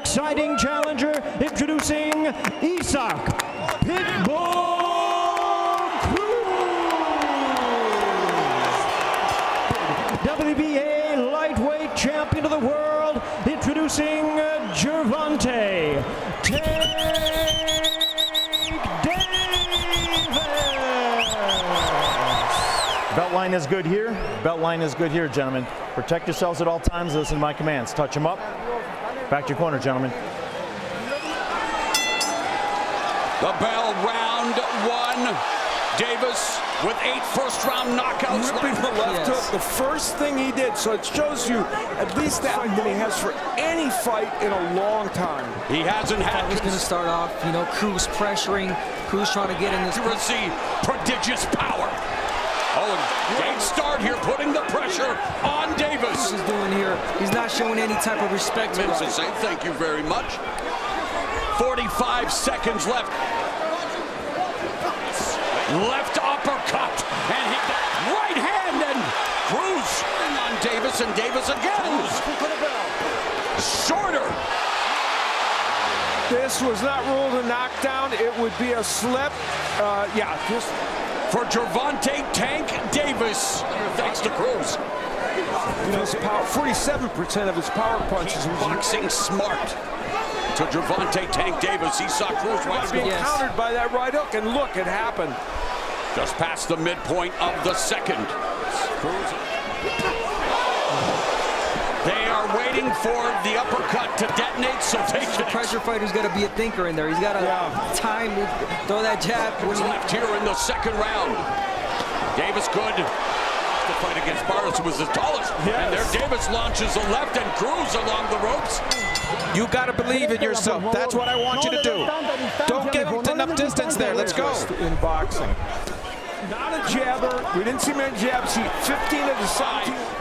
Exciting challenger, introducing Isaac Pitbull Cruz. WBA lightweight champion of the world, introducing Gervonta Belt line is good here. Belt line is good here, gentlemen. Protect yourselves at all times. Listen to my commands. Touch them up. Back to your corner, gentlemen. The bell, round one. Davis with 8 first-round knockouts. Ripping the left hook, the first thing he did. So it shows you at least that than he has for any fight in a long time. He hasn't had. He's going to start off, Cruz pressuring, Cruz trying to get in this. Accuracy, prodigious power. Oh, and great start here, putting the pressure on Davis. What he's doing here, he's not showing any type of respect. Vince is saying thank you very much. 45 seconds left. Left uppercut, and he right hand, and Cruz on Davis, and Davis again. Shorter. This was not ruled a knockdown. It would be a slip. Just for Gervonta Tank Davis, thanks to Cruz. His power, 47% of his power punches. Boxing smart to Gervonta Tank Davis. He saw Cruz being countered by that right hook, and look, it happened. Just past the midpoint of the second. Cruz. They are waiting for the uppercut to detonate, so they the pressure fighter's got to be a thinker in there. He's got to time to throw that jab. What's left here in the second round? Davis good. The fight against Barros, who was the tallest. And there Davis launches a left, and Cruz along the ropes. You got to believe in yourself. That's what I want you to do. Don't give him enough distance there. Let's go. In boxing. Not a jabber. We didn't see many jabs. 15 of the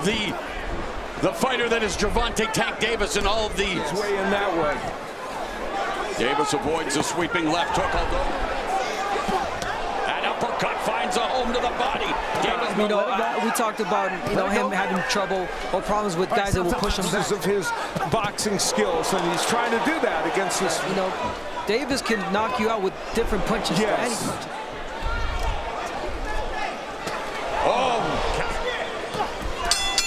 17. The fighter that is Gervonta Tank Davis in all of these. His way in that way. Davis avoids a sweeping left hook, although that uppercut finds a home to the body. Davis, we talked about him having trouble or problems with guys that will push him back. Of his boxing skills, and he's trying to do that against this. Davis can knock you out with different punches. Yes. Any punch.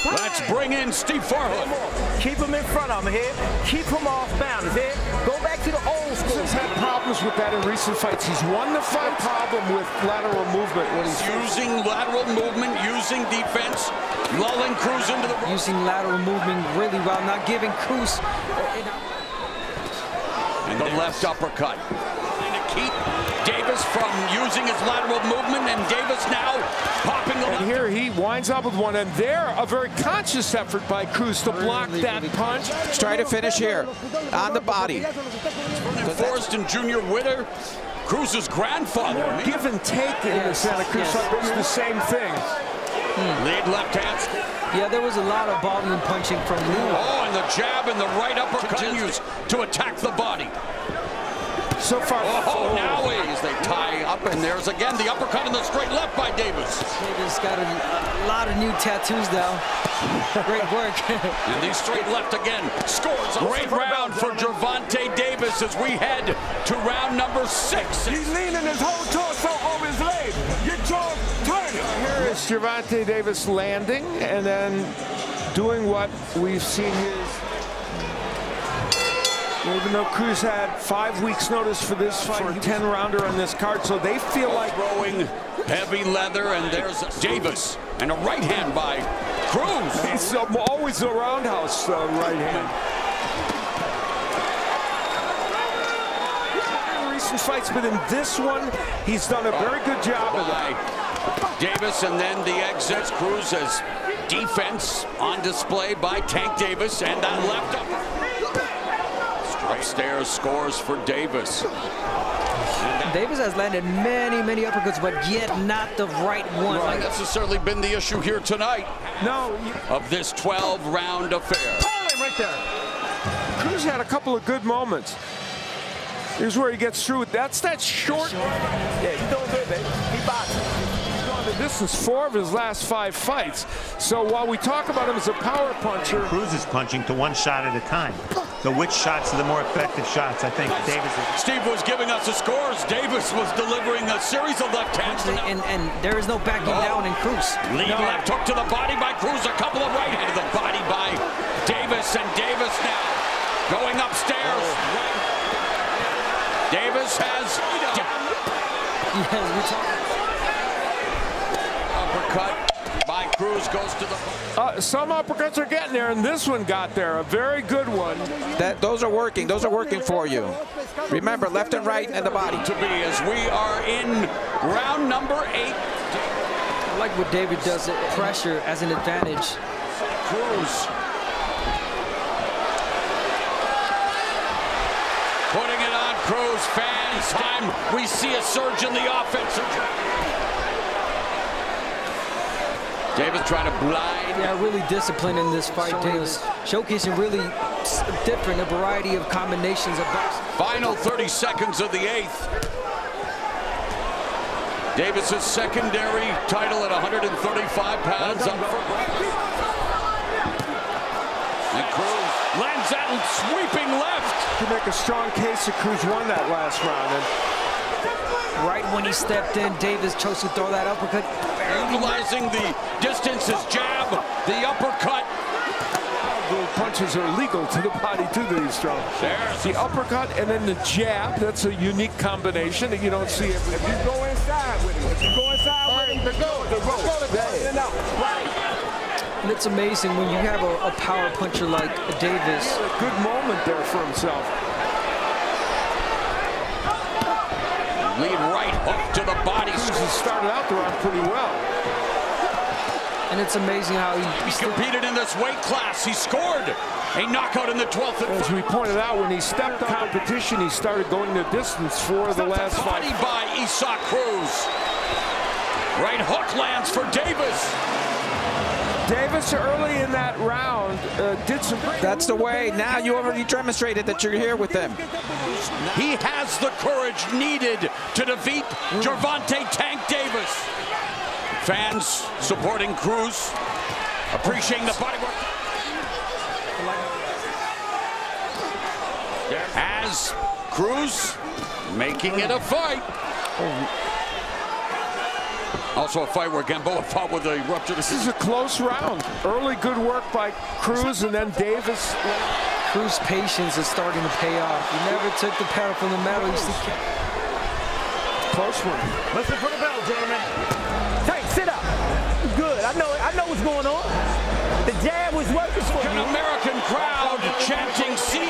Let's bring in Steve Farhood. Keep him in front of him here. Keep him off balance here. Go back to the old school. He's had problems with that in recent fights. He's won the fight. Problem with lateral movement when he's using lateral movement, using defense, lulling Cruz into the using lateral movement really well, not giving Cruz. And the left uppercut. And to keep Davis from using his lateral movement, and Davis now popping the left. And here he winds up with one, and there a very conscious effort by Cruz to block that punch. Let's try to finish here on the body. Forrest and Junior Witter, Cruz's grandfather. Give and take in the Santa Cruz fight. It's the same thing. Lead left hand. Yeah, there was a lot of volume punching from Lou. Oh, and the jab and the right upper continues to attack the body. So far, now they tie up, and there's again the uppercut and the straight left by Davis. Davis got a lot of new tattoos now. Great work. And the straight left again scores. Great round for Gervonta Davis as we head to round number 6. He's leaning his whole torso over his leg. Get your turn. Here is Gervonta Davis landing and then doing what we've seen his. Even though Cruz had 5 weeks notice for this fight, for a 10-rounder on this card, so they feel like throwing heavy leather, and there's Davis and a right hand by Cruz. It's always a roundhouse right hand. In recent fights, but in this one, he's done a very good job of that. Davis, and then the exits. Cruz has defense on display by Tank Davis, and that left up. Upstairs scores for Davis. Davis has landed many uppercuts, but yet not the right one. Not necessarily been the issue here tonight. No. Of this 12-round affair. Right there. Cruz had a couple of good moments. Here's where he gets through. That's that short. Yeah, he's doing good, baby. He boxing. He's gone the distance 4 of his last 5 fights. So while we talk about him as a power puncher, Cruz is punching to one shot at a time. which shots are the more effective shots. I think Davis is. Steve was giving us the scores. Davis was delivering a series of left hands. And there is no backing down in Cruz. Lead left hook to the body by Cruz. A couple of right hand to the body by Davis. And Davis now going upstairs. Davis has Yes, we talk. uppercut by Cruz goes to the. Some uppercuts are getting there, and this one got there. A very good one. Those are working. Those are working for you. Remember, left and right and the body. To be as we are in round number 8. I like what David does, pressure as an advantage. Cruz putting it on Cruz. Fans, time we see a surge in the offense. Davis trying to blind. Yeah, really disciplined in this fight. Davis showcasing really different, a variety of combinations of boxing. Final 30 seconds of the 8th. Davis's secondary title at 135 pounds up for grabs. And Cruz lands that sweeping left. To make a strong case that Cruz won that last round. And right when he stepped in, Davis chose to throw that uppercut. Utilizing the distance, his jab, the uppercut. the punches are legal to the body too that he's throwing. There's the uppercut and then the jab. That's a unique combination that you don't see every day. If you go inside with him, if you go inside with him, the And it's amazing when you have a power puncher like Davis. A good moment there for himself. lead right hook to the body. He started out the round pretty well. And it's amazing how He competed in this weight class. He scored a knockout in the 12th. As we pointed out, when he stepped competition, he started going the distance for the last body fight. by Isaac Cruz. Right hook lands for Davis. Davis early in that round did some great. That's the way. Now you already demonstrated that you're here with them. He has the courage needed to defeat Gervonta Tank Davis. Fans supporting Cruz, appreciating the body work. As Cruz making it a fight. Also a fight where Gamboa fought with a ruptured. This is a close round. Early good work by Cruz, and then Davis. Cruz's patience is starting to pay off. He never took the pedal from the metal. Close one. Listen for the bell, gentlemen. Tank, sit up. Good. I know what's going on. The jab was working for An you. American crowd chanting C6,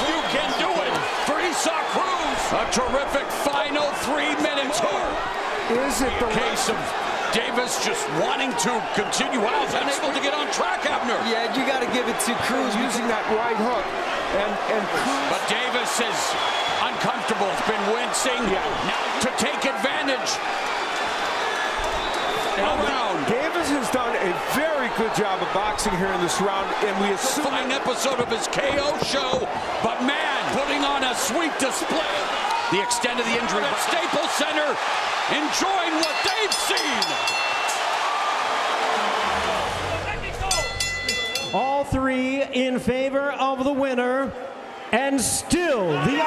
you can do it for Isaac Cruz. A terrific final 3 minutes. Is it the Case of Davis just wanting to continue. Wow, unable to get on track, Abner. Yeah, you got to give it to Cruz using that right hook, and Cruz. But Davis is uncomfortable. It's been wincing. Now to take advantage. Around. Davis has done a very good job of boxing here in this round, and we assume Fine episode of his KO show, but man, putting on a sweet display. The extent of the injury at Staples Center, enjoying what they've seen. All three in favor of the winner, and still the